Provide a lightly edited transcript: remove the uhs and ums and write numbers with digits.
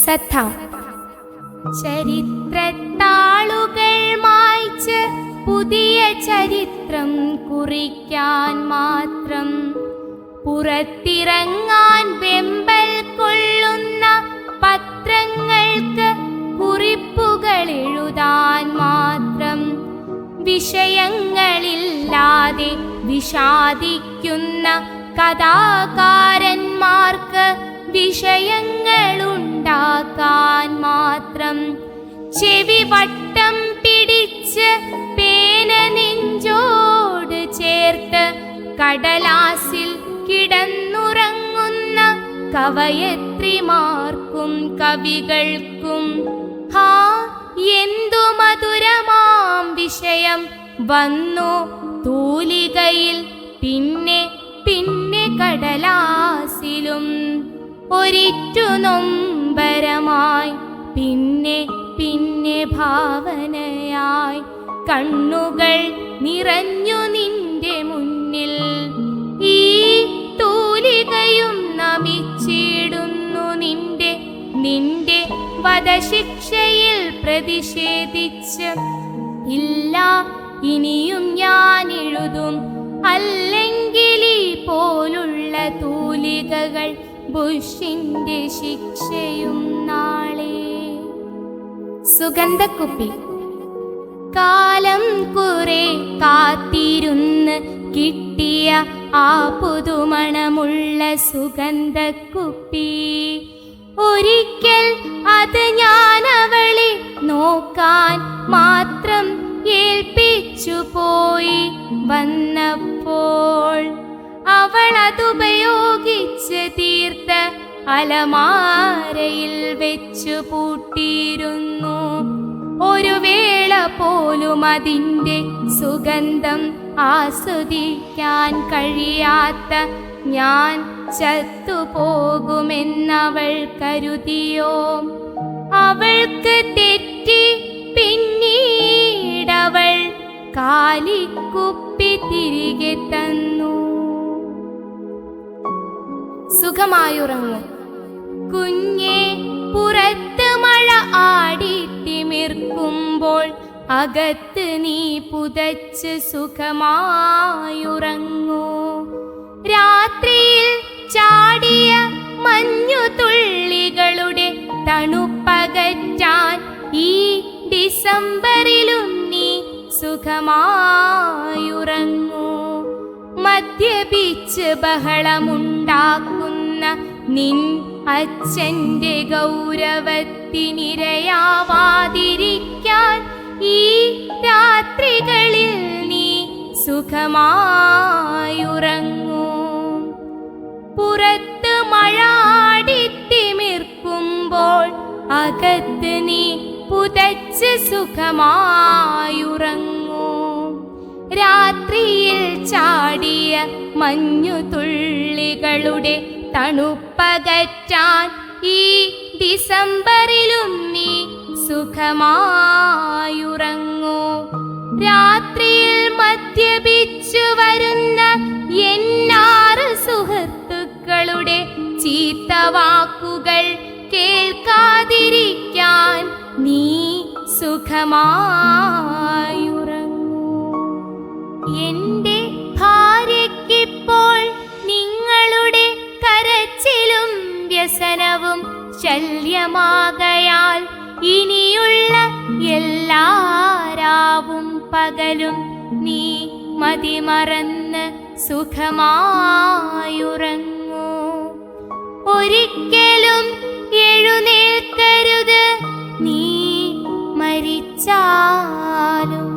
സഥ ചരിത്രത്താളുകൾ മായ്ച്ച് പുതിയ ചരിത്രം കുറിക്കാൻ മാത്രം, പുറത്തിറങ്ങാൻ വെമ്പൽ കൊള്ളുന്ന പത്രങ്ങൾക്ക് കുറിപ്പുകൾ എഴുതാൻ മാത്രം, വിഷയങ്ങളില്ലാതെ വിഷാദിക്കുന്ന കഥാകാരന്മാർക്ക് വിഷയങ്ങളുണ്ടാക്കാൻ മാത്രം, ചെവി വട്ടം പിടിച്ച് പേന നെഞ്ചോട് ചേർത്ത് കടലാസിൽ കിടന്നുറങ്ങുന്ന കവയത്രിമാർക്കും കവികൾക്കും ഹാ എന്തു മധുരമാം വിഷയം വന്നു തൂലികയിൽ, പിന്നെ പിന്നെ കടലാസിലും ഒരിറ്റു നൊമ്പരമായി, പിന്നെ പിന്നെ ഭാവനയായി കണ്ണുകൾ നിറഞ്ഞു നിന്റെ മുന്നിൽ. ഈ തൂലികയും നമിച്ചിടുന്നു നിന്റെ നിന്റെ വധശിക്ഷയിൽ പ്രതിഷേധിച്ച്. ഇല്ല ഇനിയും ഞാൻ എഴുതും, അല്ലെങ്കിൽ ഈ പോലുള്ള തൂലികകൾ ബുഷിന്റെ ശിക്ഷയും നാളെ. സുഗന്ധക്കുപ്പി. കാലം കുറെ കാത്തിരുന്ന് കിട്ടിയ ആ പുതുമണമുള്ള സുഗന്ധക്കുപ്പി, ഒരിക്കൽ അത് ഞാൻ അവളെ നോക്കാൻ മാത്രം ഏൽപ്പിച്ചു പോയി വന്നപ്പോൾ, അവൾ അതുപയോഗിച്ച് തീർത്ത് അലമാരയിൽ വെച്ചു പൂട്ടിയിരുന്നു. ഒരു വേള പോലും അതിൻ്റെ സുഗന്ധം ആസ്വദിക്കാൻ കഴിയാത്ത ഞാൻ ചത്തുപോകുമെന്നവൾ കരുതിയോ? അവൾക്ക് തെറ്റി. പിന്നീടവൾ കാലിക്കുപ്പി തിരികെ തന്നു. സുഖമായുറങ്ങൂ കുഞ്ഞേ. പുറത്ത് മഴ ആടിത്തിമിർക്കുമ്പോൾ അകത്ത് നീ പുതച്ച് സുഖമായുറങ്ങൂ. രാത്രിയിൽ ചാടിയ മഞ്ഞുതുള്ളികളുടെ തണുപ്പകറ്റാൻ ഈ ഡിസംബറിലും നീ സുഖമായുറങ്ങൂ. മദ്യപിച്ച് ബഹളമുണ്ടാക്കുന്ന നിൻ അച്ഛൻ്റെ ഗൗരവത്തിനിരയാവാതിരിക്കാൻ ഈ രാത്രികളിൽ നീ സുഖമായുറങ്ങൂ. പുറത്ത് മഴ ആടിത്തിമിർക്കുമ്പോൾ അകത്ത് നീ പുതച്ച് സുഖമായുറങ്ങൂ. രാത്രിയിൽ ചാടിയ മഞ്ഞുതുള്ളികളുടെ തണുപ്പകറ്റാൻ ഈ ഡിസംബറിലും നീ സുഖമായുറങ്ങൂ. രാത്രിയിൽ മദ്യപിച്ചു വരുന്ന എന്നാറ് സുഹൃത്തുക്കളുടെ ചീത്തവാക്കുകൾ കേൾക്കാതിരിക്കാൻ നീ സുഖമായുറങ്ങൂ. എന്റെ ഭാര്യയ്ക്കിപ്പോൾ നിങ്ങളുടെ കരച്ചിലും വ്യസനവും ശല്യമാകയാൽ ഇനിയുള്ള എല്ലാ രാവും പകലും നീ മതിമറന്ന് സുഖമായുറങ്ങൂ. ഒരിക്കലും എഴുന്നേൽക്കരുത് നീ മരിച്ചാലും.